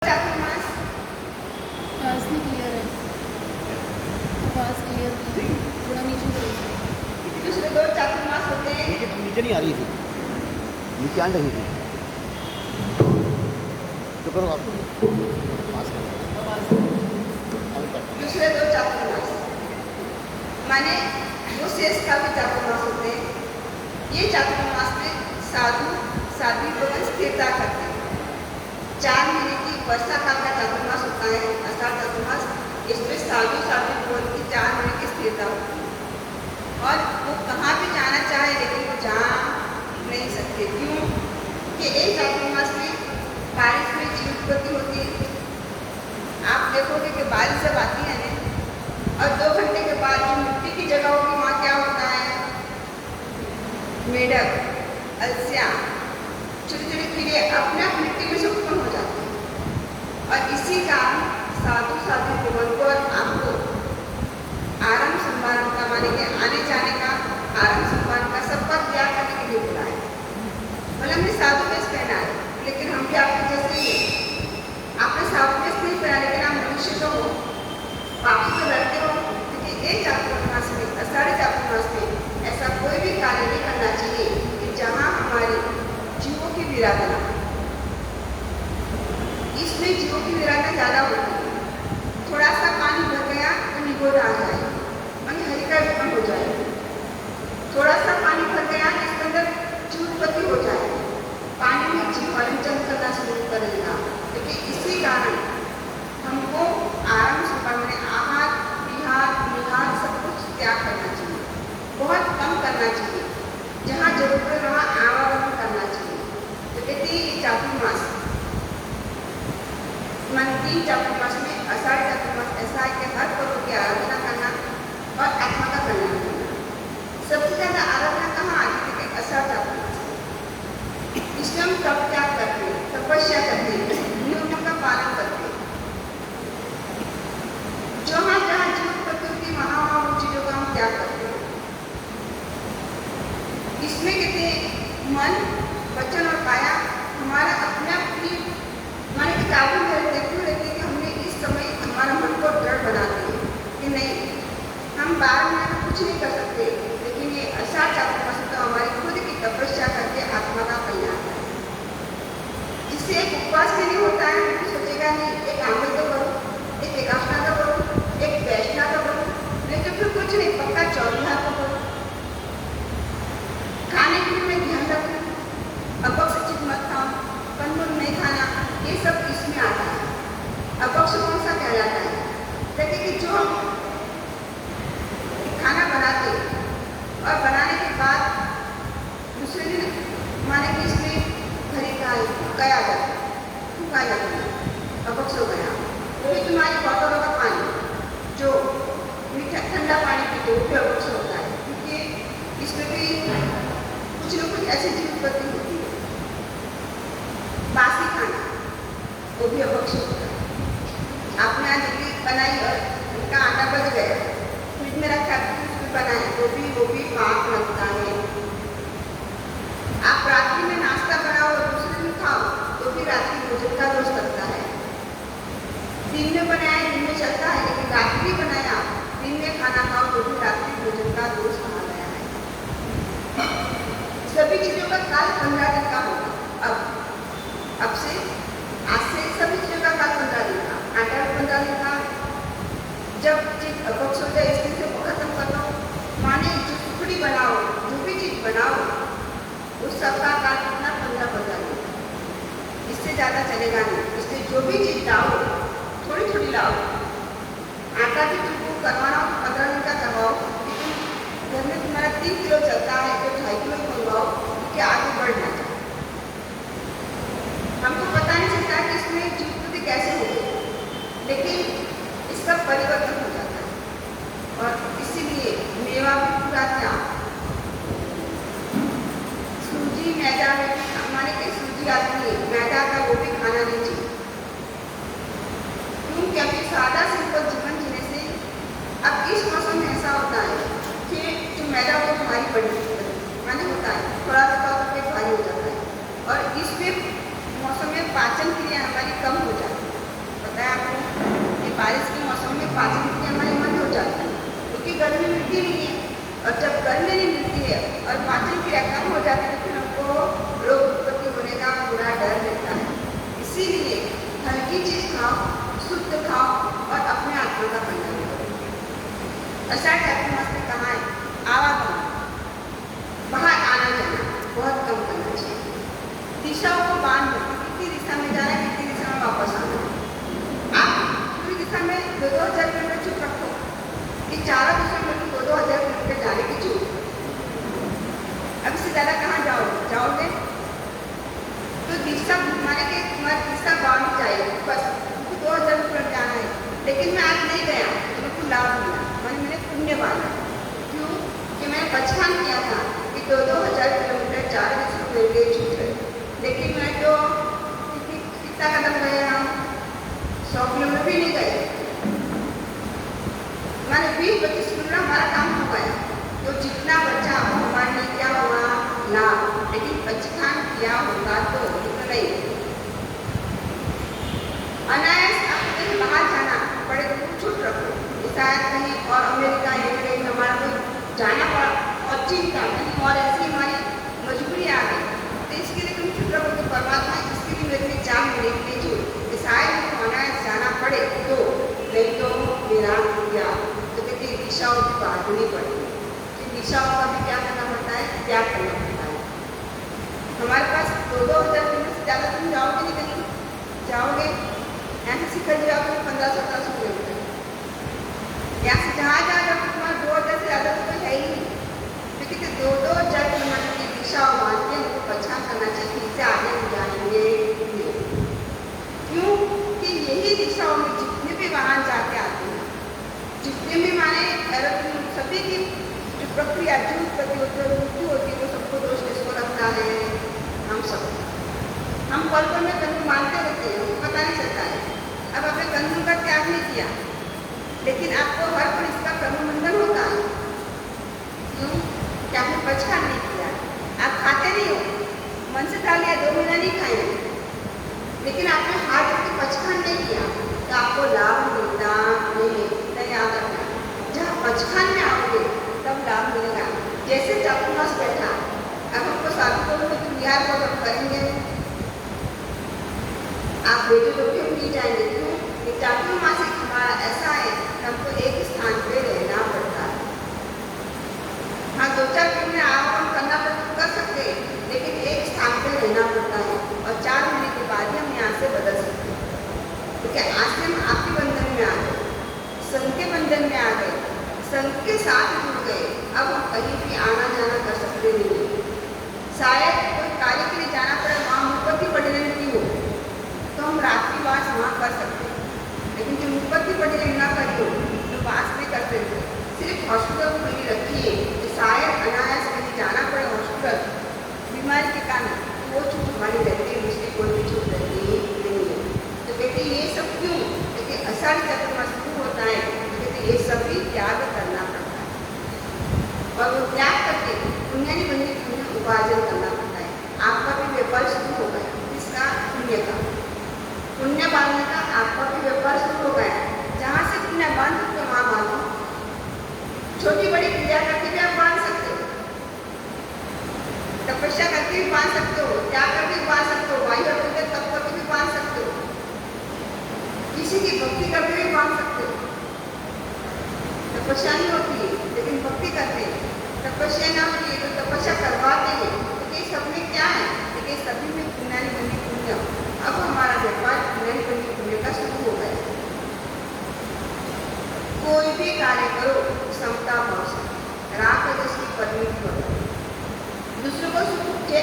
चातुर्मास आवाज़ नहीं क्लियर है। आवाज़ क्लियर नहीं है, थोड़ा नीचे करो। दूसरे दो चातुर्मास होते हैं। नीचे तुम नीचे नहीं आ रही थी, नीचे आ रही थी तो करो आप पास दूसरे दो चातुर्मास माने वो शेष का भी चातुर्मास होते हैं। ये चातुर्मास में साधु साध्वी लोग स्थिरता करते हैं। 4 महीने की वर्षा काल का चातुर्मास होता है आषाढ़ चातुर्मास। इसमें साधु साध्वी लोगों की 4 महीने की स्थिरता होती है और वो कहाँ भी जाना चाहे लेकिन वो जा नहीं सकते। क्यों कि एक चातुर्मास में बारिश में जीव उत्पत्ति होती है। आप देखोगे कि बारिश जब आती है ना और 2 घंटे के बाद जो मिट्टी की जगह होगी वहाँ क्या होता है, मेढक, अलसिया, छोटे छोटे कीड़े अपने आप मिट्टी में से उत्पन्न हो जाते हैं। और इसी का साधु साधु लोगों को और आपको आरंभ संभाल का माने के आने जाने का आरंभ संभाल का सब पर त्याग करने के लिए बुलाया। भले हमने साधु वेश पहना है लेकिन हम भी आपके जैसे ही हैं। आपने साधु वेश नहीं पहना लेकिन आप मनुष्य तो हो, पाप से लड़ते हो। क्योंकि एक चातुर्मास में आषाढ़ी चातुर्मास में ऐसा कोई भी कार्य नहीं करना चाहिए कि जहाँ हमारे जीवों की विराधना, इसमें जीवों की विराधना ज़्यादा होती है। थोड़ा सा पानी भर गया तो निगोर आ जाए, वहीं हरिका उत्पन्न हो जाए। थोड़ा सा पानी भर गया तो इसके अंदर जीव उत्पत्ति हो जाए, पानी में जीव हलनचलन करना शुरू करेगा। क्योंकि इसी कारण हमको आराम से पढ़ने आहार विहार निहार सब कुछ त्याग करना चाहिए, बहुत कम करना चाहिए। जहाँ जरूरत है वहाँ आवागमन करना चाहिए। तो कहते हैं चातुर्मास मन 3 चातुर्मास में आषाढ़ चातुर्मास ऐसा है कि हर पर्व की आराधना करना और आत्मा का कल्याण करना। सबसे ज़्यादा आराधना कहाँ आती है कि आषाढ़ चातुर्मास। इसमें हम तप त्याग करते हैं, तपस्या करते हैं, नियमों का पालन करते हैं। जहाँ जहाँ जीव उत्पत्ति होती है वहाँ वहाँ उन चीज़ों का हम त्याग करते हैं। इसमें कहते हैं मन वचन और काया हमारा अपने आप की माने कि काबू में रहते हैं कि हमने इस समय हमारा मन को दृढ़ बनाते हैं कि नहीं हम 12 महीने में कुछ नहीं कर सकते, लेकिन ये आषाढ़ चातुर्मास तो हमारी खुद की तपस्या करके आत्मा का कल्याण है। जिससे एक उपवास के लिए होता है, तो सोचेगा नहीं एक आंगल तो करो, एक एकाग्रता तो करो, एक वैष्णा तो करो, नहीं तो फिर कुछ नहीं पक्का 14 तो करो। खाने पीने में ध्यान रखो, अपक्ष चित मत खाओ, कंदमूल नहीं खाना, ये सब इसमें आता है। अपक्ष कौन सा कहलाता है? देखिए कि जो खाना बनाते और बनाने के बाद दूसरे दिन माने कि इसमें घरी का गया जाता है, फूका जाता है, अपक्ष हो गया। वो भी तुम्हारी बोतलों का पानी जो मीठा ठंडा पानी पीते वो भी अपक्ष होता है। क्योंकि इसमें भी कुछ न कुछ ऐसी चीज उत्पत्ति होती है। बासी खाना वो भी अपक्ष होता है। आपने आज इडली बनाई और उनका आटा बच गया, फ्रिज में रखा उसमें बनाई, वो भी पाप लगता है। आप रात्रि में नाश्ता बनाओ और दूसरे दिन खाओ तो भी रात्रि भोजन का दोष लगता है। दिन में बनाया दिन में चलता है, लेकिन रात्रि बनाया दिन में खाना खाओ तो भी रात्रि भोजन का दोष कहा गया है। सभी चीज़ों का काल 15 दिन का होगा। अब से आज से सभी चीज़ों का काल 15 दिन का, आटा 15 दिन का। जब चीज अपक्ष हो जाए इसमें से खत्म कर दो। माने जो टुकड़ी बनाओ, जो भी चीज़ बनाओ उस सबका काल कितना 15 दिन। इससे ज़्यादा चलेगा नहीं। इसलिए जो भी चीज़ लाओ थोड़ी थोड़ी लाओ। आटा भी तुमको करवाना हो 15 दिन का करवाओ, लेकिन घर में तुम्हारा 3 किलो चलता है तो 2.5 किलो मंगवाओ कि आगे बढ़ना चाहिए। हमको पता नहीं चलता कि इसमें जीव उत्पत्ति कैसे होती है, लेकिन इसका परिवर्तन हो जाता है। और इसीलिए मेवा भी पूरा त्याग। सूजी मैदा में हमारे के सूजी आती है, मैदा का वो भी खाना नहीं चाहिए। क्यों? क्योंकि सादा सिंपल जीवन जीने से अब इस मौसम में ऐसा होता है कि जो मैदा वो भारी पड़ी माने होता है, थोड़ा सा पेट भारी हो जाता है और इसमें मौसम में पाचन क्रिया हमारी कम हो सही चीज खाओ, शुद्ध खाओ और अपने आत्मा का कल्याण करो। आषाढ़ चातुर्मास में कहा है आवागमन, बाहर आना जाना बहुत कम करना चाहिए। दिशाओं को बांध दो, कितनी दिशा में जाना है, कितनी दिशा में वापस आना है। आप पूरी दिशा में 2-2 हज़ार किलोमीटर चुप रखो कि चारों दिशा में 2-2 हज़ार किलोमीटर जाने की चुप। अब इससे ज़्यादा कहाँ जाओगे? तो दिशा माने कि तुम्हारी दिशा बांध जाएगी, बस 2,000 किलोमीटर जाना है, लेकिन मैं आज नहीं गया तो मेरे को लाभ मिला, मैंने पुण्य पाया। क्यों? कि मैंने बचपन किया था कि 2-2 हज़ार किलोमीटर 4 दिशा मेरे लिए छूट गए, लेकिन मैं तो कितना कदम गए, हम 100 किलोमीटर भी नहीं गए। मैंने 20-25 किलोमीटर हमारा काम हो गया, तो जितना बचा हमारे लिए क्या हुआ लाभ, लेकिन बचकान किया होगा तो नहीं। अनायास आपको कहीं बाहर जाना पड़े तो छूट रखो, शायद कहीं और अमेरिका या कहीं हमारा को जाना पड़ा और चिंता कहीं और ऐसी हमारी मजबूरी आ गई, तो इसके लिए तुम छूट रखो कि परमात्मा इसके लिए मेरे लिए 4 महीने के लिए जो शायद मुझको अनायास जाना पड़े तो, नहीं तो मेरा क्या तो कहते दिशाओं की बांधनी पड़ेगी। दिशाओं का भी क्या करना पड़ता है, त्याग करना पड़ता है। हमारे पास 2-2 हज़ार किलोमीटर से ज़्यादा तुम जाओगे नहीं, कहीं जाओगे यहाँ से शिखर जाओगे 1500-1700 किलोमीटर, यहाँ से जहाँ जा रहे हो तुम्हारा 2 हज़ार से ज़्यादा तो कोई है ही नहीं। लेकिन 2-2 हज़ार किलोमीटर की दिशा बांध के हमको पहचान करना चाहिए कि इससे आगे हम जाएंगे। क्यों कि यही दिशाओं में जितने भी वाहन जाके आते हैं, जितने भी माने सभी की जो प्रक्रिया जो मृत्यु होती है वो सबको दोष किसको लगता है, हम सब। हम पल पल में कानून मानते रहते हैं, पता नहीं चलता है। अब आपने कानून का त्याग नहीं किया, लेकिन आपको हर पल इसका प्रबंधन होता है। क्यों कि आपने बचकान नहीं किया, आप खाते नहीं हो, मन से खा लिया 2 महीना नहीं खाएंगे, लेकिन आपने हार्ट की बचकान नहीं किया तो आपको लाभ मिलता नहीं। याद रखना, जहाँ बचकान में आओगे तब लाभ मिलेगा। जैसे चातुर्मास बैठा, अब हमको साधु को तुम यार को करेंगे, आप बेटे लोग भी नहीं जाएंगे। क्यों कि चातुर्मासिक हमारा ऐसा है कि हमको एक स्थान पे रहना पड़ता है। हाँ 2-4 महीने आराम करना तो कर सकते हैं, लेकिन एक स्थान पे रहना पड़ता है और 4 महीने के बाद ही हम यहाँ से बदल सकते हैं। क्योंकि आज से हम आपके बंधन में आ गए, संघ के बंधन में आ गए, संघ के साथ जुड़ गए, अब हम कहीं भी आना जाना कर सकते नहीं। शायद कोई कार्य के लिए जाना पड़े, वहाँ मुक्ति पढ़ने की हो तो हम रात्रिवास वहाँ कर सकते हैं, लेकिन जो मुक्ति पढ़ने ना करी हो तो वास नहीं कर सकते। सिर्फ हॉस्पिटल खुली रखिए, शायद अनायास कहीं जाना पड़े हॉस्पिटल बीमारी के कारण, तो वो छूट हमारी रहती है, मुझसे कोई भी छूट रहती नहीं है। तो कहते ये सब क्यों, क्योंकि आषाढ़ चातुर्मास शुरू होता है, कहते ये सभी त्याग करना पड़ता है और वो त्याग करके पुण्यानी बनने के लिए उपार्जन करना पड़ता है। आपका भी व्यापार शुरू हो गया, इसका पुण्य का पुण्य बांधने का आपका भी व्यापार शुरू हो गया। जहाँ से पुण्य बांध सकते वहाँ बांधो, छोटी बड़ी क्रिया करके भी आप बांध सकते हो, तपस्या करके भी बांध सकते हो, त्याग करके भी बांध सकते हो, वायु करके तप करके भी बांध सकते हो, किसी की भक्ति करके भी बांध सकते हो। तपस्या नहीं होती है लेकिन भक्ति करते हैं, तपस्या ना होती है तो तपस्या करवाते हैं, तो ये सब में क्या है, लेकिन सभी में पुण्यानी बनी पुण्य। अब हमारा व्यापार पुण्यानी बनी पुण्य का शुरू हो गया। कोई भी कार्य करो क्षमता भाव से, राग की परमिट करो, दूसरों को सुख के